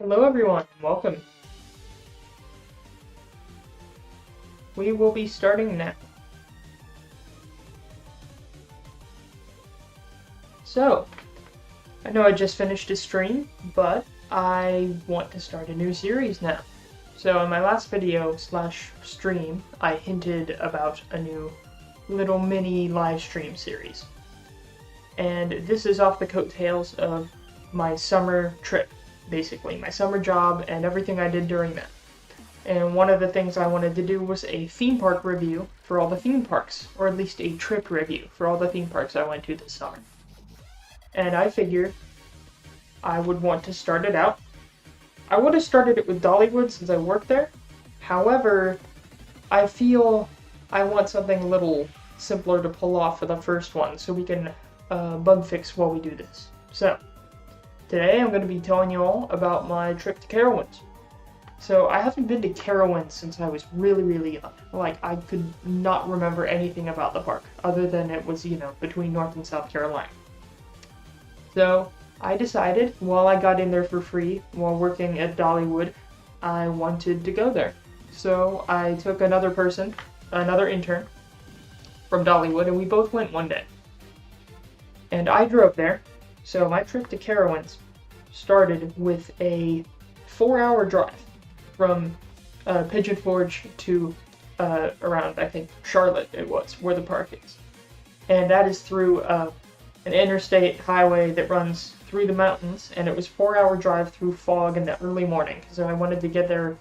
Hello everyone, welcome. We will be starting now. So, I know I just finished a stream, but I want to start a new series now. So in my last video / stream, I hinted about a new little mini live stream series. And this is off the coattails of my summer trip, basically, my summer job and everything I did during that. And one of the things I wanted to do was a theme park review for all the theme parks, or at least a trip review for all the theme parks I went to this summer. And I figured I would want to start it out. I would have started it with Dollywood since I worked there. However, I feel I want something a little simpler to pull off for the first one so we can bug fix while we do this. So, today I'm going to be telling you all about my trip to Carowinds. So I haven't been to Carowinds since I was really young. Like, I could not remember anything about the park, other than it was, between North and South Carolina. So I decided, while I got in there for free, while working at Dollywood, I wanted to go there. So I took another intern from Dollywood, and we both went one day. And I drove there. So my trip to Carowinds started with a 4-hour drive from Pigeon Forge to around, I think, Charlotte it was, where the park is. And that is through an interstate highway that runs through the mountains, and it was a 4-hour drive through fog in the early morning, so I wanted to get there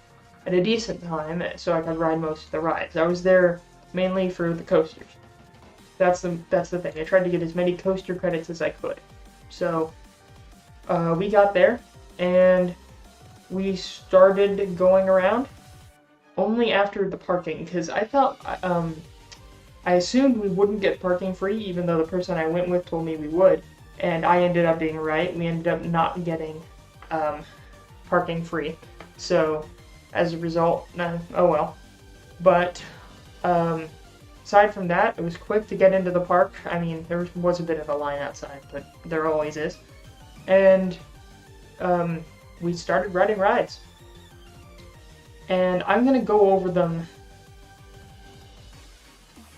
at a decent time so I could ride most of the rides. I was there mainly for the coasters. That's the thing. I tried to get as many coaster credits as I could. So we got there, and we started going around only after the parking, because I thought, I assumed we wouldn't get parking free, even though the person I went with told me we would, and I ended up being right. We ended up not getting parking free, so as a result, oh well. But aside from that, it was quick to get into the park. I mean, there was a bit of a line outside, but there always is. And we started riding rides. And I'm going to go over them.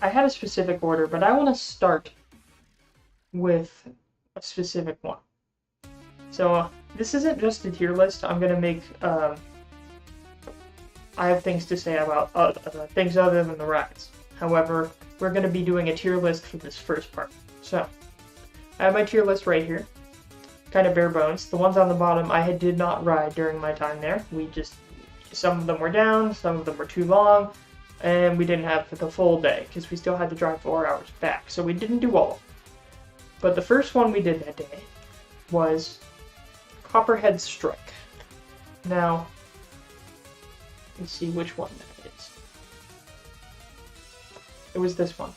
I had a specific order, but I want to start with a specific one. So this isn't just a tier list. I'm going to make... I have things to say about things other than the rides. However, we're going to be doing a tier list for this first part. So, I have my tier list right here. Kind of bare bones. The ones on the bottom I did not ride during my time there. Some of them were down, some of them were too long, and we didn't have the full day, because we still had to drive 4 hours back, so we didn't do all of them. But the first one we did that day was Copperhead Strike. Now, let's see which one that is. It was this one.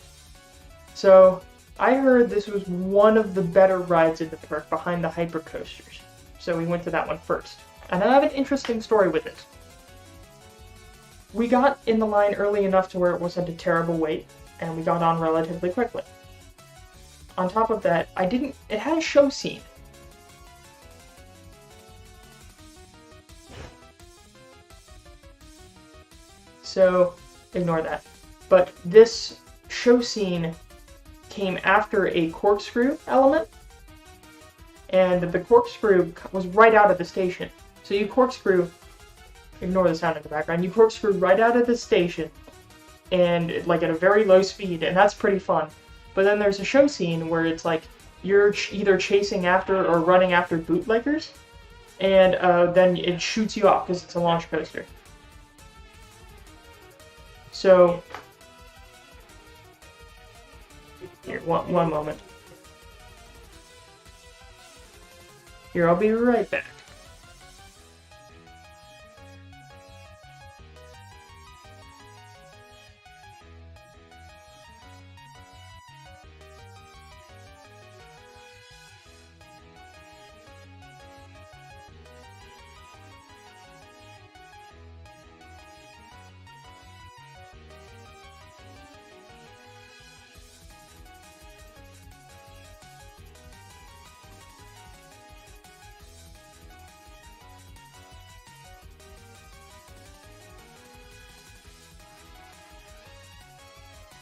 So, I heard this was one of the better rides in the park behind the hyper coasters. So we went to that one first. And I have an interesting story with it. We got in the line early enough to where it wasn't a terrible wait, and we got on relatively quickly. On top of that, it had a show scene. So, ignore that. But this show scene came after a corkscrew element, and the corkscrew was right out of the station. So you corkscrew, ignore the sound in the background, you corkscrew right out of the station, and like at a very low speed, and that's pretty fun. But then there's a show scene where it's like you're either chasing after or running after bootleggers, and then it shoots you off because it's a launch coaster. So, here, one moment. Here, I'll be right back.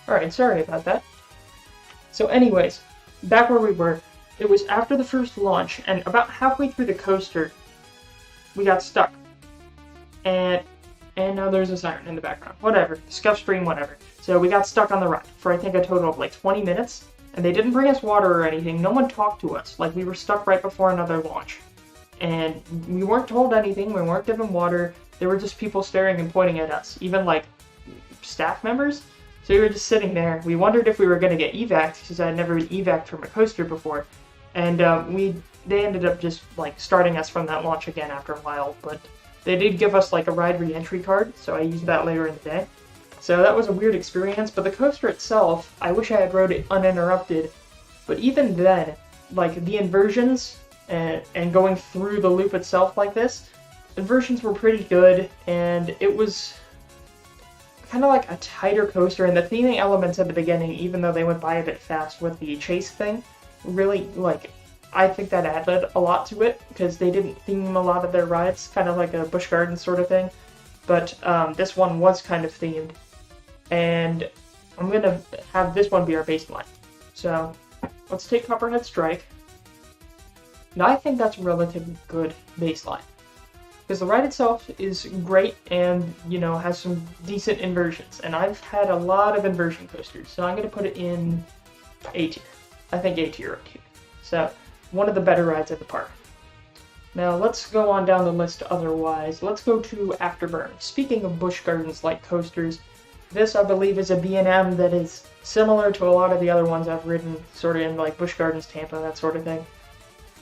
Alright, sorry about that. So anyways, back where we were, it was after the first launch, and about halfway through the coaster, we got stuck. And now there's a siren in the background. Whatever. Scuff stream, whatever. So we got stuck on the ride for I think a total of like 20 minutes. And they didn't bring us water or anything. No one talked to us. Like, we were stuck right before another launch. And we weren't told anything. We weren't given water. There were just people staring and pointing at us. Even, like, staff members. So we were just sitting there. We wondered if we were going to get evac'd, because I had never been evac'd from a coaster before. And they ended up just, like, starting us from that launch again after a while. But they did give us, like, a ride re-entry card, so I used that later in the day. So that was a weird experience, but the coaster itself, I wish I had rode it uninterrupted. But even then, like, the inversions and going through the loop itself like this, inversions were pretty good, and it was kind of like a tighter coaster, and the theming elements at the beginning, even though they went by a bit fast with the chase thing, really, like, I think that added a lot to it, because they didn't theme a lot of their rides, kind of like a Busch Gardens sort of thing. But this one was kind of themed. And I'm going to have this one be our baseline. So, let's take Copperhead Strike. Now, I think that's a relatively good baseline. Because the ride itself is great and, you know, has some decent inversions. And I've had a lot of inversion coasters, so I'm going to put it in A tier. I think A tier right here. So, one of the better rides at the park. Now, let's go on down the list otherwise. Let's go to Afterburn. Speaking of Busch Gardens-like coasters, this, I believe, is a B&M that is similar to a lot of the other ones I've ridden, sort of in like Busch Gardens, Tampa, that sort of thing.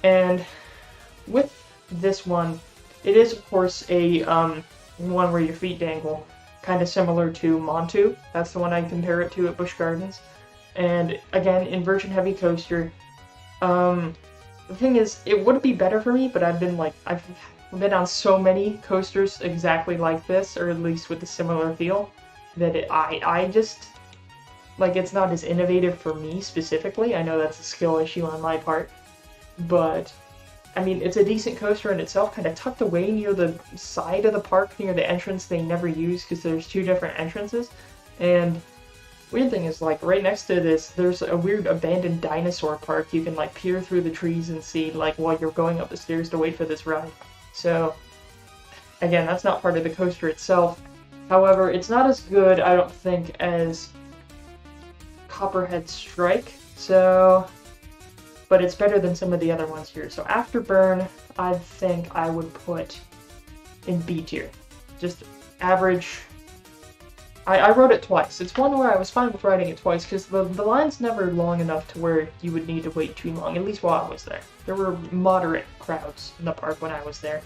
And with this one, it is, of course, a one where your feet dangle, kind of similar to Montu. That's the one I compare it to at Busch Gardens. And again, inversion-heavy coaster. The thing is, it would be better for me, but I've been on so many coasters exactly like this, or at least with a similar feel, that I just, like, it's not as innovative for me specifically. I know that's a skill issue on my part, but, I mean, it's a decent coaster in itself, kind of tucked away near the side of the park, near the entrance they never use, because there's two different entrances, and weird thing is, like, right next to this, there's a weird abandoned dinosaur park you can, like, peer through the trees and see, like, while you're going up the stairs to wait for this ride. So, again, that's not part of the coaster itself. However, it's not as good, I don't think, as Copperhead Strike, so, but it's better than some of the other ones here. So Afterburn, I think I would put in B tier. Just average. I rode it twice. It's one where I was fine with riding it twice, because the line's never long enough to where you would need to wait too long, at least while I was there. There were moderate crowds in the park when I was there.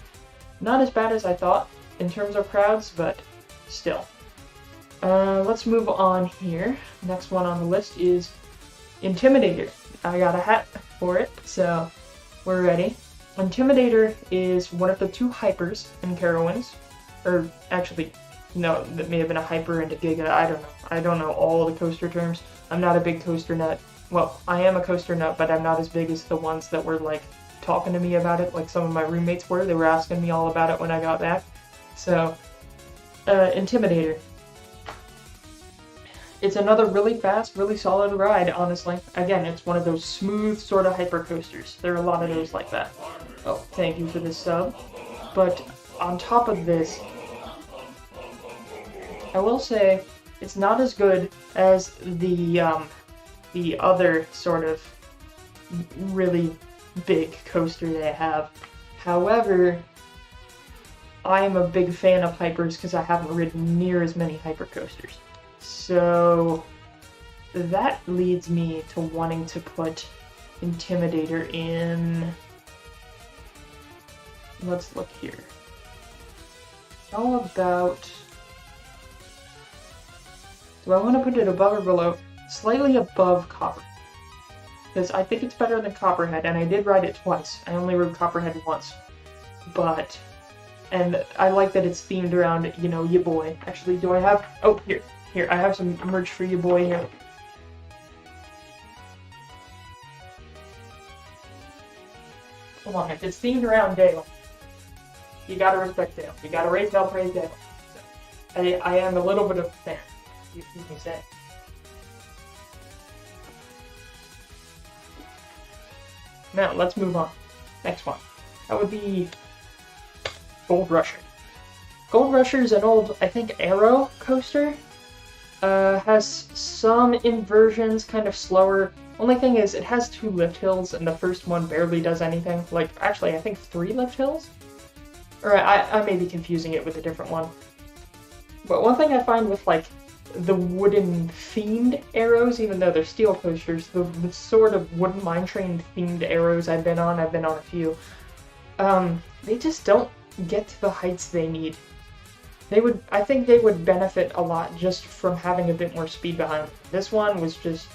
Not as bad as I thought in terms of crowds, but still. Let's move on here. Next one on the list is Intimidator. I got a hat for it, so we're ready. Intimidator is one of the two hypers in Carowinds. Or, actually, no, that may have been a hyper and a giga, I don't know. I don't know all the coaster terms. I'm not a big coaster nut. Well, I am a coaster nut, but I'm not as big as the ones that were, like, talking to me about it, like some of my roommates were. They were asking me all about it when I got back. So, Intimidator. It's another really fast, really solid ride, honestly. Again, it's one of those smooth sort of hyper coasters. There are a lot of those like that. Oh, thank you for this sub. But on top of this, I will say it's not as good as the other sort of really big coaster they have. However, I am a big fan of hypers because I haven't ridden near as many hyper coasters. So that leads me to wanting to put Intimidator in. Let's look here. How about, do I want to put it above or below? Slightly above Copper. Because I think it's better than Copperhead, and I did ride it twice. I only rode Copperhead once. But, and I like that it's themed around, you know, ya boy. Actually, do I have, oh, here, I have some merch for ya boy here. Come on, if it's themed around Dale, you gotta respect Dale. You gotta raise Dale, praise Dale. So, I am a little bit of a fan, you can say. Now, let's move on. Next one. That would be Gold Rusher. Gold Rusher is an old, I think, Arrow coaster. Has some inversions, kind of slower. Only thing is, it has 2 lift hills, and the first one barely does anything. Like, actually, I think 3 lift hills? Or I may be confusing it with a different one. But one thing I find with, like, the wooden-themed arrows, even though they're steel coasters, the sort of wooden mine train-themed arrows I've been on a few, they just don't get to the heights they need. I think they would benefit a lot just from having a bit more speed behind them. This one was just,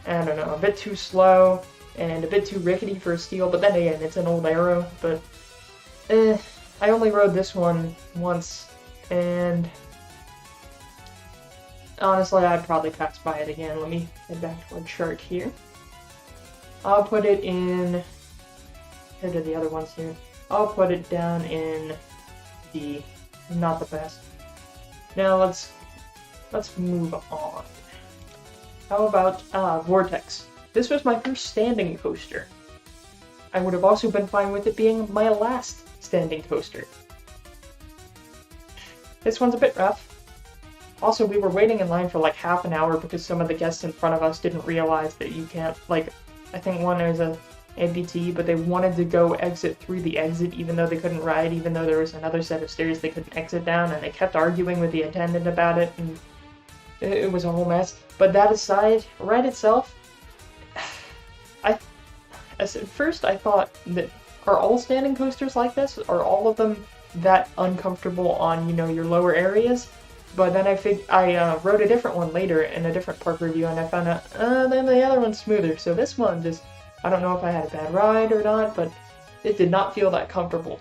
I don't know, a bit too slow and a bit too rickety for a steel, but then again, it's an old arrow, but I only rode this one once, and honestly, I'd probably pass by it again. Let me head back to our chart here. I'll put it in, here to the other ones here. I'll put it down in D. Not the best. Now let's move on. How about Vortex? This was my first standing coaster. I would have also been fine with it being my last standing coaster. This one's a bit rough. Also, we were waiting in line for like half an hour because some of the guests in front of us didn't realize that you can't, like, I think one is a amputee, but they wanted to go exit through the exit even though they couldn't ride, even though there was another set of stairs they couldn't exit down, and they kept arguing with the attendant about it, and it was a whole mess. But that aside, ride itself, at first I thought that, are all standing coasters like this? Are all of them that uncomfortable on, you know, your lower areas? But then I wrote a different one later in a different park review, and I found out, then the other one's smoother, so this one just, I don't know if I had a bad ride or not, but it did not feel that comfortable.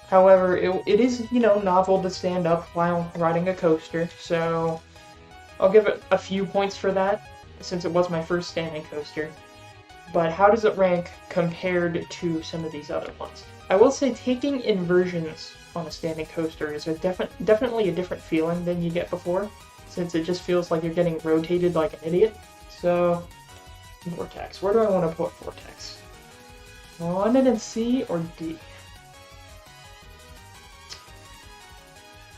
However, it is, you know, novel to stand up while riding a coaster, so I'll give it a few points for that, since it was my first standing coaster. But how does it rank compared to some of these other ones? I will say taking inversions on a standing coaster is definitely a different feeling than you get before, since it just feels like you're getting rotated like an idiot. So, Vortex. Where do I want to put Vortex? I want it in C or D?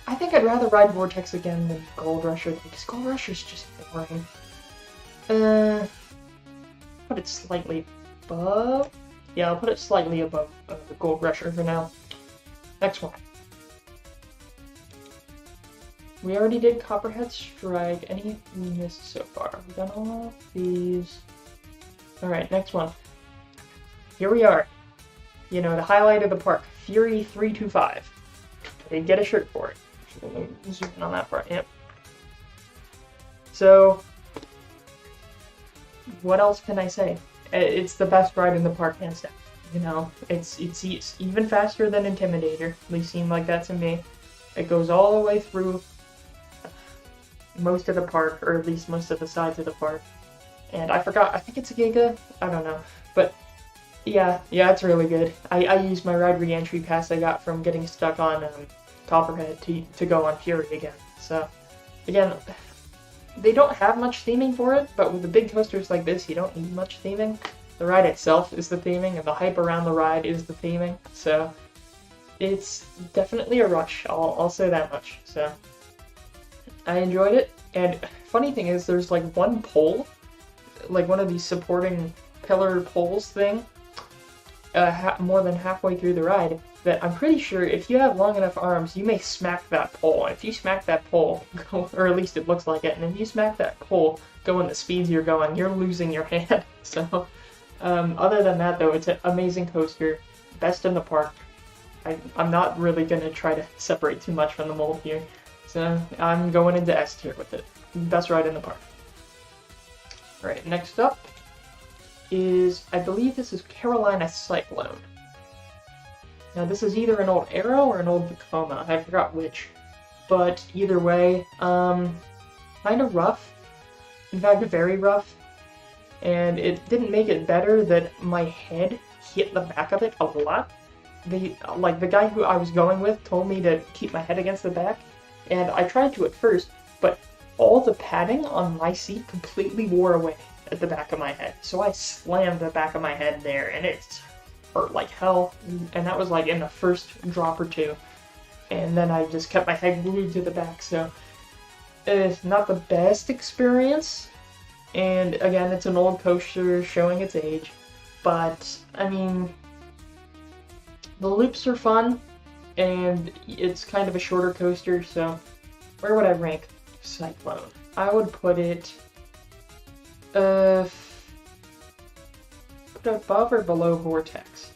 I think I'd rather ride Vortex again than Gold Rusher, because Gold Rusher's just boring. Put it slightly above? Yeah, I'll put it slightly above the Gold Rusher for now. Next one. We already did Copperhead Strike. Any we missed so far? We've done all of these. Alright, next one. Here we are. You know, the highlight of the park. Fury 325. I did get a shirt for it. Zoom in on that part, yep. So, what else can I say? It's the best ride in the park, hands down. You know, it's even faster than Intimidator. At least seemed like that to me. It goes all the way through most of the park, or at least most of the sides of the park. And I forgot, I think it's a Giga? I don't know. But, yeah, it's really good. I used my ride re-entry pass I got from getting stuck on Copperhead to go on Fury again. So, again, they don't have much theming for it, but with the big coasters like this, you don't need much theming. The ride itself is the theming, and the hype around the ride is the theming. So, it's definitely a rush, I'll say that much. So, I enjoyed it, and funny thing is, there's like one pole, like one of these supporting pillar poles thing, more than halfway through the ride, that I'm pretty sure if you have long enough arms, you may smack that pole. And if you smack that pole, or at least it looks like it, and if you smack that pole going the speeds you're going, you're losing your hand. So, other than that though, it's an amazing coaster, best in the park. I'm not really going to try to separate too much from the mold here. So, I'm going into S tier with it. Best ride in the park. Alright, next up is, I believe this is Carolina Cyclone. Now this is either an old Arrow or an old Vekoma, I forgot which. But either way, kind of rough. In fact, very rough. And it didn't make it better that my head hit the back of it a lot. The guy who I was going with told me to keep my head against the back, and I tried to at first, but all the padding on my seat completely wore away at the back of my head. So I slammed the back of my head there, and it hurt like hell. And that was like in the first drop or two. And then I just kept my head glued to the back, so it's not the best experience. And again, it's an old coaster showing its age. But, I mean, the loops are fun, and it's kind of a shorter coaster, so where would I rank Cyclone? I would put it put above or below Vortex.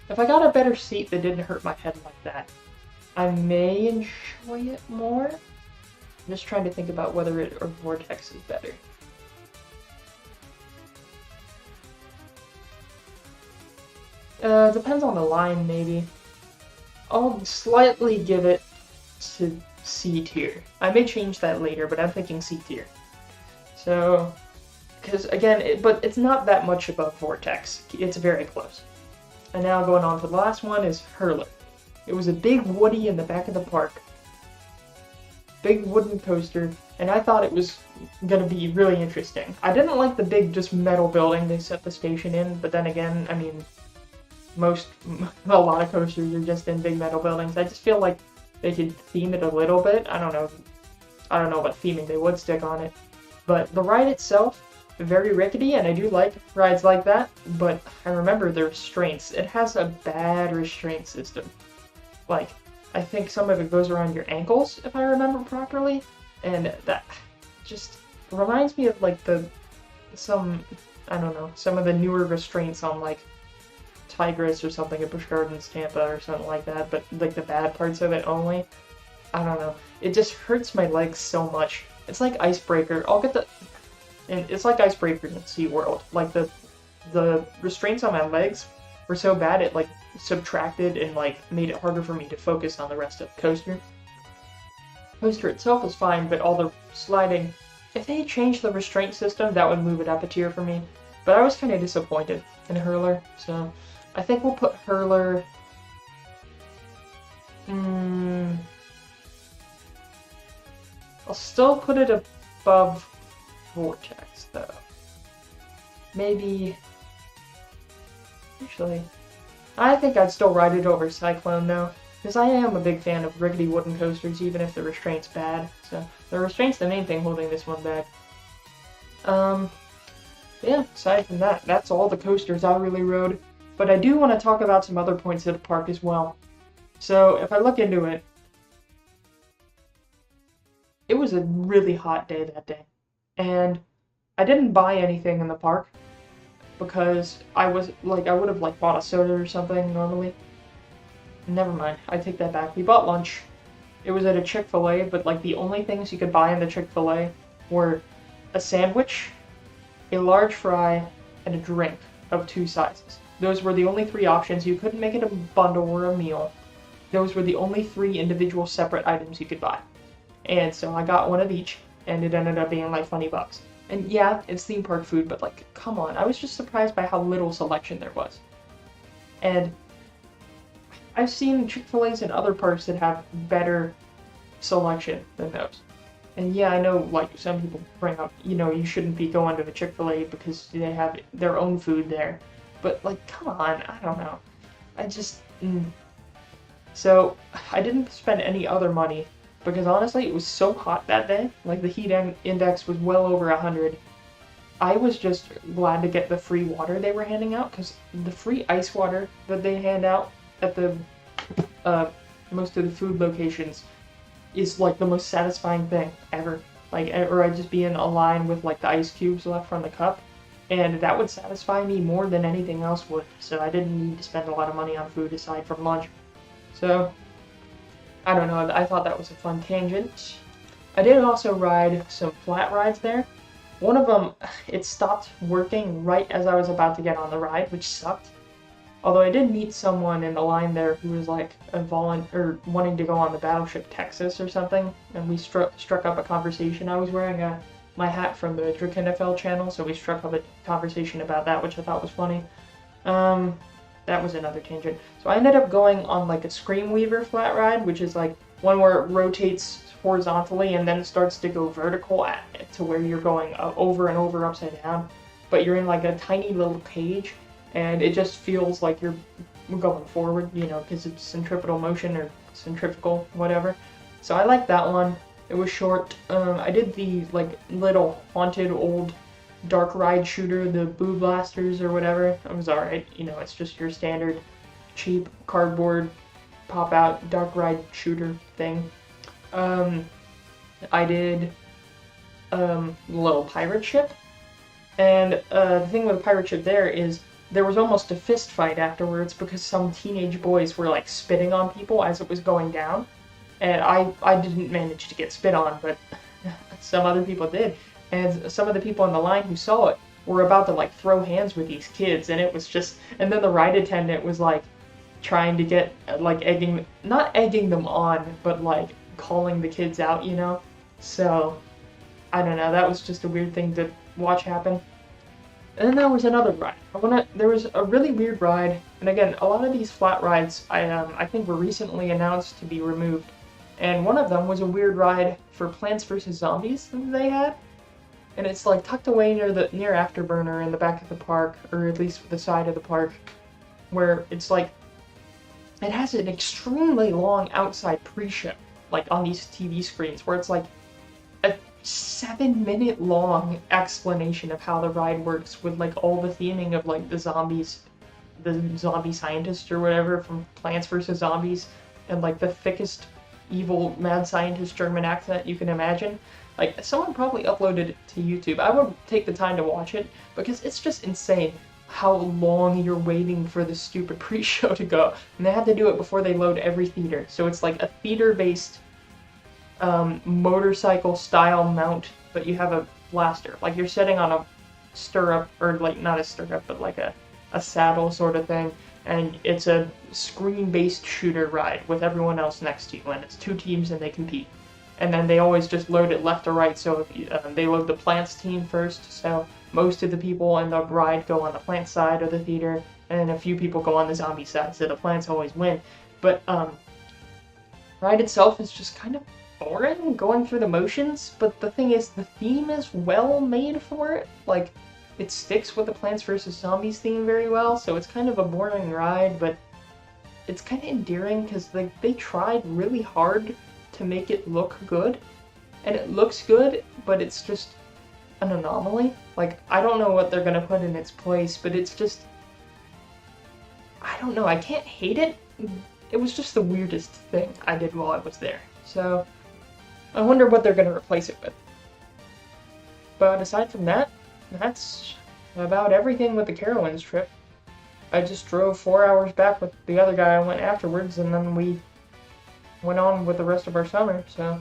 If I got a better seat that didn't hurt my head like that, I may enjoy it more. I'm just trying to think about whether it or Vortex is better. Depends on the line, maybe. I'll slightly give it to C tier. I may change that later, but I'm thinking C tier. So, because again, but it's not that much above Vortex. It's very close. And now going on to the last one is Hurler. It was a big woody in the back of the park. Big wooden coaster, and I thought it was gonna be really interesting. I didn't like the big just metal building they set the station in, but then again, I mean, a lot of coasters are just in big metal buildings. I just feel like they could theme it a little bit. I don't know what theming they would stick on it. But the ride itself, very rickety, and I do like rides like that, but I remember the restraints. It has a bad restraint system. Like, I think some of it goes around your ankles, if I remember properly, and that just reminds me of like some of the newer restraints on like Tigris or something at Busch Gardens Tampa or something like that, but like the bad parts of it only. I don't know. It just hurts my legs so much. It's like Icebreaker. And it's like Icebreaker in SeaWorld. Like the restraints on my legs were so bad it like subtracted and like made it harder for me to focus on the rest of the coaster. The coaster itself was fine, but all the sliding, if they had changed the restraint system, that would move it up a tier for me. But I was kind of disappointed in Hurler, so I think we'll put Hurler... I'll still put it above Vortex, though. Maybe... Actually, I think I'd still ride it over Cyclone, though, because I am a big fan of rickety wooden coasters, even if the restraint's bad. So, the restraint's the main thing holding this one back. Yeah, aside from that, that's all the coasters I really rode. But I do want to talk about some other points of the park as well. So, if I look into it, it was a really hot day that day. And I didn't buy anything in the park because I would have like bought a soda or something normally. Never mind, I take that back. We bought lunch. It was at a Chick-fil-A, but like the only things you could buy in the Chick-fil-A were a sandwich, a large fry, and a drink of 2 sizes. Those were the only 3 options. You couldn't make it a bundle or a meal. Those were the only 3 individual separate items you could buy. And so I got one of each, and it ended up being like $20. And yeah, it's theme park food, but like, come on. I was just surprised by how little selection there was. And I've seen Chick-fil-A's in other parks that have better selection than those. And yeah, I know like some people bring up, you shouldn't be going to the Chick-fil-A because they have their own food there. But like, come on, I don't know. I just... So, I didn't spend any other money because honestly, it was so hot that day. Like, the heat index was well over 100. I was just glad to get the free water they were handing out because the free ice water that they hand out at the most of the food locations is like the most satisfying thing ever. Like, or I'd just be in a line with like the ice cubes left from the cup, and that would satisfy me more than anything else would. So I didn't need to spend a lot of money on food aside from lunch. So, I don't know, I thought that was a fun tangent. I did also ride some flat rides there. One of them, it stopped working right as I was about to get on the ride, which sucked. Although I did meet someone in the line there who was like wanting to go on the Battleship Texas or something, and we struck up a conversation. I was wearing my hat from the Drake NFL channel, so we struck up a conversation about that, which I thought was funny. that was another tangent. So I ended up going on like a Screamweaver flat ride, which is like one where it rotates horizontally and then it starts to go vertical to where you're going over and over upside down. But you're in like a tiny little cage, and it just feels like you're going forward, you know, because it's centripetal motion or centrifugal, whatever. So I like that one. It was short. I did the like little haunted old dark ride shooter, the Boo Blasters or whatever. It was alright. You know, it's just your standard cheap cardboard pop out dark ride shooter thing. I did a little pirate ship. And the thing with the pirate ship there is there was almost a fist fight afterwards because some teenage boys were like spitting on people as it was going down. And I didn't manage to get spit on, but some other people did. And some of the people on the line who saw it were about to like throw hands with these kids, and it was just, and then the ride attendant was like trying to get, like not egging them on, but like calling the kids out, you know? So, I don't know, that was just a weird thing to watch happen. And then there was another ride. There was a really weird ride, and again, a lot of these flat rides I think were recently announced to be removed. And one of them was a weird ride for Plants vs. Zombies that they had. And it's like tucked away near Afterburner in the back of the park, or at least the side of the park, where it's like, it has an extremely long outside pre-show, like on these TV screens, where it's like a 7-minute long explanation of how the ride works with like all the theming of like the zombies, the zombie scientist or whatever from Plants vs. Zombies, and like the thickest evil mad scientist German accent you can imagine. Like, someone probably uploaded it to YouTube. I would take the time to watch it, because it's just insane how long you're waiting for this stupid pre-show to go. And they had to do it before they load every theater. So it's like a theater-based motorcycle-style mount, but you have a blaster. Like, you're sitting on a stirrup, or like, not a stirrup, but like a saddle sort of thing. And it's a screen-based shooter ride with everyone else next to you. And it's 2 teams and they compete. And then they always just load it left or right, so if they load the plants team first, so most of the people in the ride go on the plant side of the theater, and a few people go on the zombie side, so the plants always win. But ride itself is just kind of boring, going through the motions, but the thing is, the theme is well made for it. Like, it sticks with the Plants vs. Zombies theme very well, so it's kind of a boring ride, but it's kind of endearing, because they tried really hard to make it look good, and it looks good, but it's just an anomaly. Like, I don't know what they're gonna put in its place, but it's just, I don't know, I can't hate it. It was just the weirdest thing I did while I was there. So, I wonder what they're gonna replace it with. But aside from that, that's about everything with the Carowinds trip. I just drove 4 hours back with the other guy I went afterwards, and then we went on with the rest of our summer, so.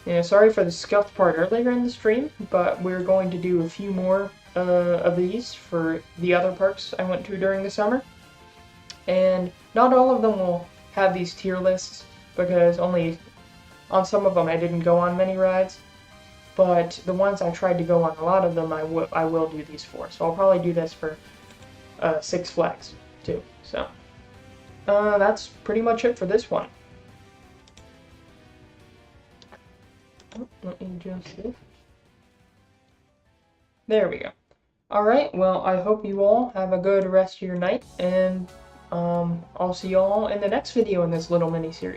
Yeah, sorry for the scuffed part earlier in the stream, but we're going to do a few more of these for the other parks I went to during the summer. And not all of them will have these tier lists, because only on some of them I didn't go on many rides. But the ones I tried to go on, a lot of them I will do these for. So I'll probably do this for Six Flags too, so. That's pretty much it for this one. Oh, let me just see. There we go. Alright, well, I hope you all have a good rest of your night, and I'll see you all in the next video in this little mini-series.